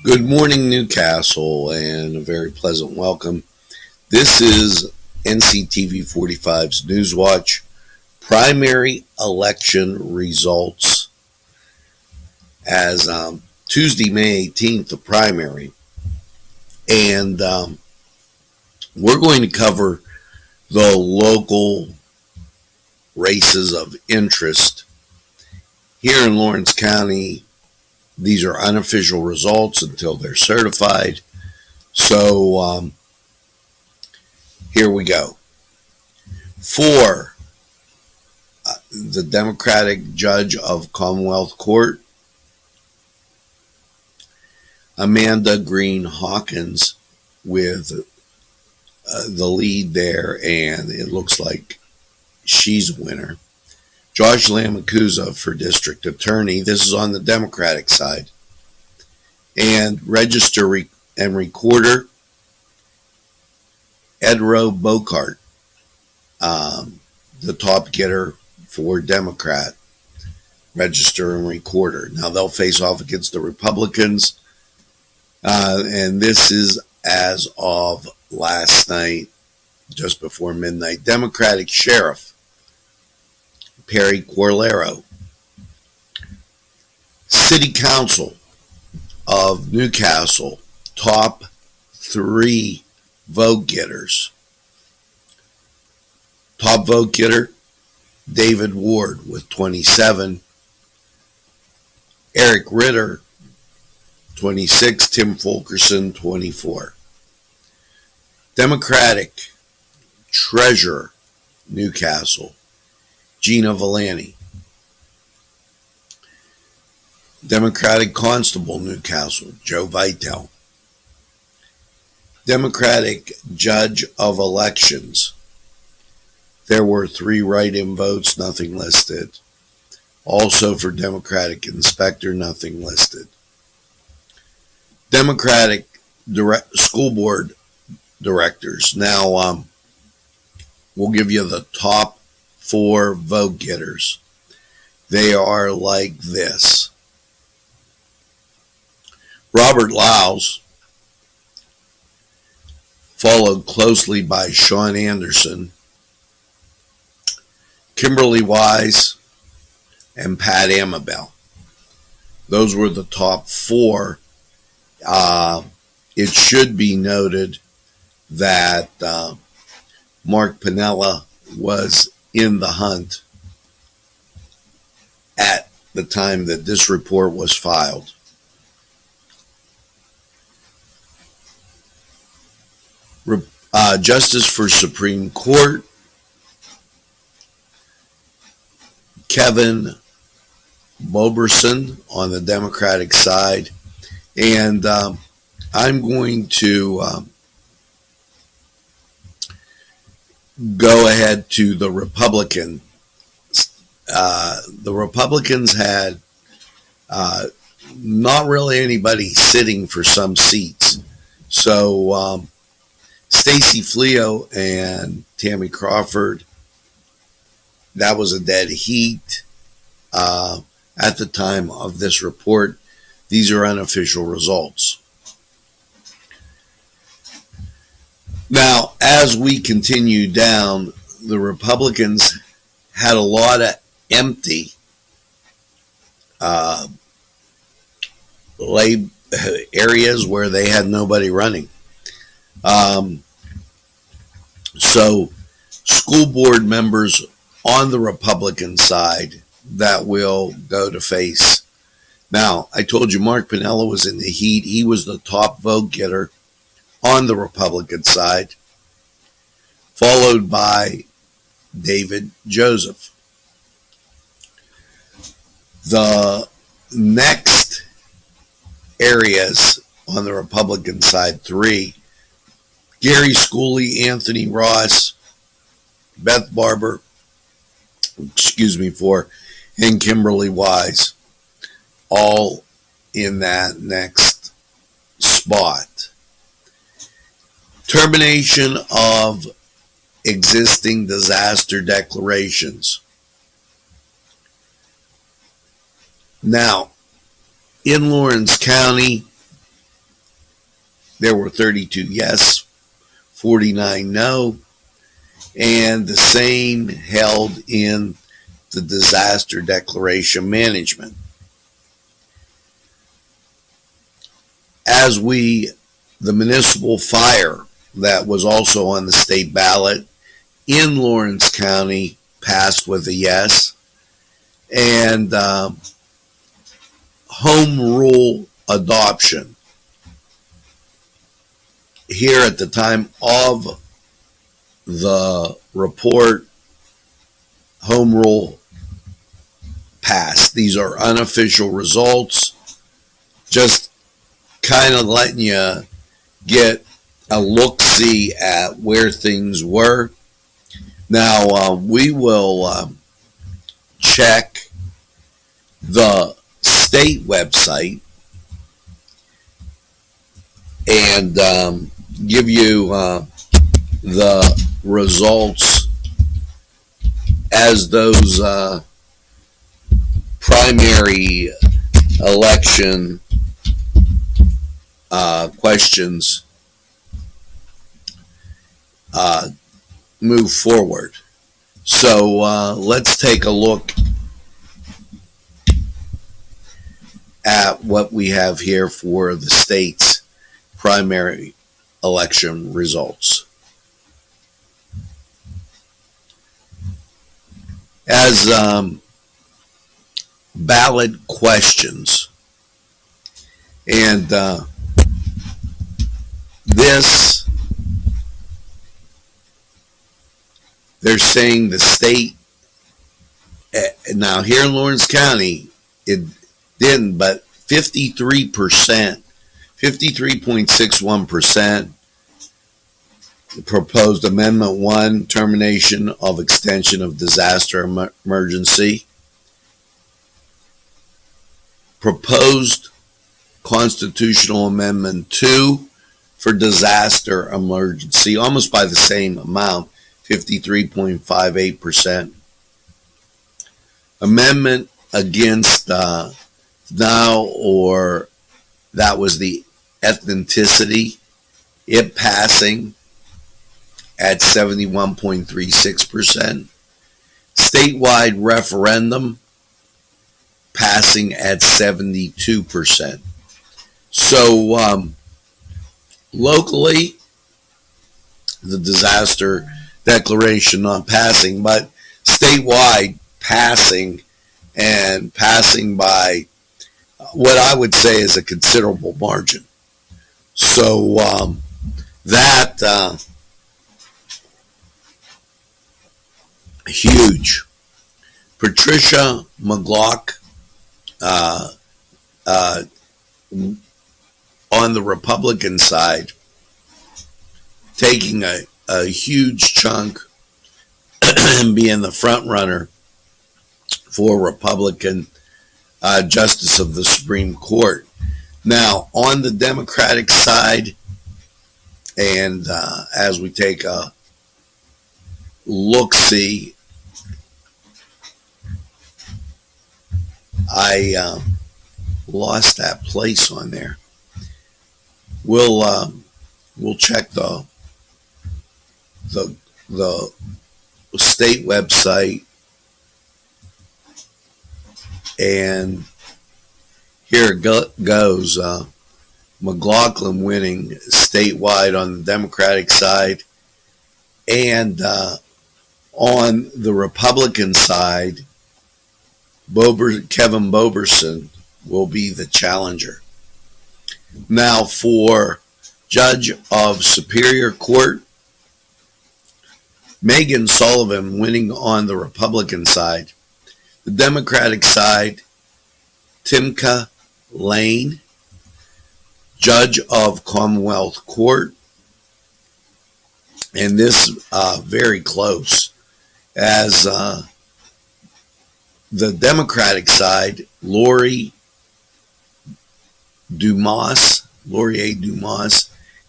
Good morning, Newcastle, and a very pleasant welcome. This is Nctv45's Newswatch primary election results as Tuesday, May 18th, the primary. And we're going to cover the local races of interest here in Lawrence County. These are unofficial results until they're certified. So here we go. For the Democratic Judge of Commonwealth Court, Amanda Green Hawkins with the lead there, and it looks like she's a winner. Josh Lamacuza for District Attorney. This is on the Democratic side. And Register and Recorder, Edro Bocart, the top getter for Democrat, Register and Recorder. Now they'll face off against the Republicans. And this is as of last night, just before midnight. Democratic Sheriff, Perry Corlero. City Council of Newcastle, top 3 vote getters. Top vote getter, David Ward with 27. Eric Ritter, 26. Tim Fulkerson, 24. Democratic Treasurer, Newcastle, Gina Villani. Democratic Constable, Newcastle, Joe Vitale. Democratic Judge of Elections. There were 3 write-in votes, nothing listed. Also for Democratic Inspector, nothing listed. Democratic School Board Directors. Now, we'll give you the top 4 vote getters. They are like this. Robert Lyles, followed closely by Sean Anderson, Kimberly Wise, and Pat Amabel. Those were the top 4. It should be noted that Mark Piniella was in the hunt at the time that this report was filed. Justice for Supreme Court, Kevin Boberson on the Democratic side. And I'm going to go ahead to the Republican. The Republicans had not really anybody sitting for some seats. So Stacey Fleo and Tammy Crawford, that was a dead heat at the time of this report. These are unofficial results. Now, as we continue down, the Republicans had a lot of empty areas where they had nobody running. So school board members on the Republican side that will go to face. Now, I told you Mark Piniella was in the heat. He was the top vote getter on the Republican side, followed by David Joseph. The next areas on the Republican side, 3, Gary Schooley, Anthony Ross, Beth Barber, 4, and Kimberly Wise, all in that next spot. Termination of existing disaster declarations. Now, in Lawrence County, there were 32 yes, 49 no, and the same held in the disaster declaration management. The municipal fire that was also on the state ballot in Lawrence County passed with a yes, and home rule adoption here at the time of the report, home rule passed. These are unofficial results, just kind of letting you get a look-see at where things were. Now, we will check the state website and give you the results as those primary election questions move forward. So let's take a look at what we have here for the state's primary election results. As ballot questions, and this, they're saying the state, now here in Lawrence County, it didn't, but 53%, 53.61% proposed Amendment 1, termination of extension of disaster emergency. Proposed Constitutional Amendment 2 for disaster emergency, almost by the same amount, 53.58%. Amendment against now, or that was the ethnicity, it passing at 71.36%. Statewide referendum passing at 72%. So locally, the disaster declaration not passing, but statewide passing, and passing by what I would say is a considerable margin. So that huge. Patricia McGlock on the Republican side, taking a huge chunk and being the front runner for Republican Justice of the Supreme Court. Now, on the Democratic side, and as we take a look-see, I lost that place on there. We'll check the state website, and here it goes. McLaughlin winning statewide on the Democratic side, and on the Republican side, Kevin Boberson will be the challenger. Now, for Judge of Superior Court, Megan Sullivan winning on the Republican side. The Democratic side, Timka Lane, Judge of Commonwealth Court, and this very close, as the Democratic side, Laurier Dumas,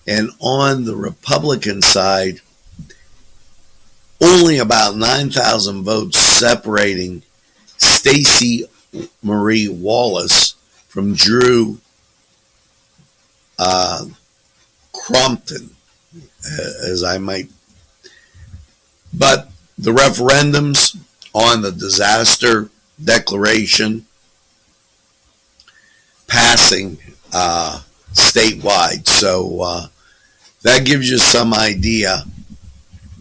and on the Republican side, only about 9,000 votes separating Stacey Marie Wallace from Drew Crompton, as I might. But the referendums on the disaster declaration passing statewide. So that gives you some idea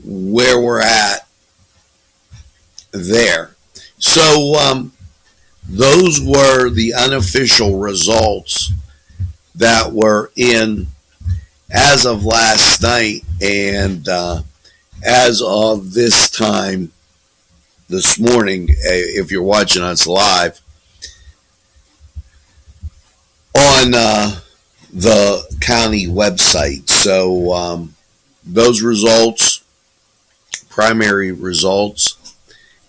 where we're at there. So those were the unofficial results that were in as of last night, and as of this time this morning, if you're watching us live, on the county website. So those results, primary results,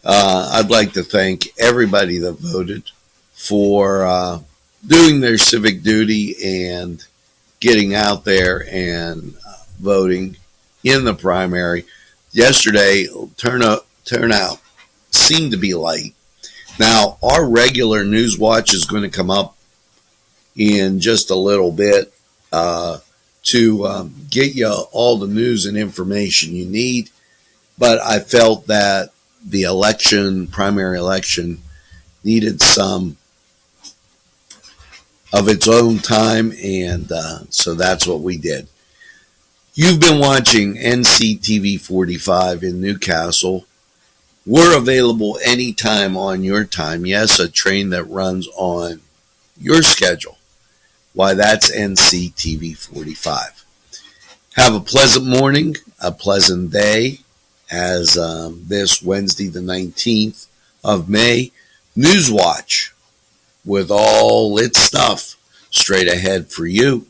I'd like to thank everybody that voted for doing their civic duty and getting out there and voting in the primary. Yesterday, turnout seemed to be light. Now, our regular Newswatch is going to come up in just a little bit to get you all the news and information you need. But I felt that the primary election, needed some of its own time, and so that's what we did. You've been watching Nctv45 in Newcastle. We're available anytime on your time. Yes, a train that runs on your schedule. Why, that's Nctv45. Have a pleasant morning, a pleasant day, as this Wednesday the 19th of May, Newswatch with all its stuff straight ahead for you.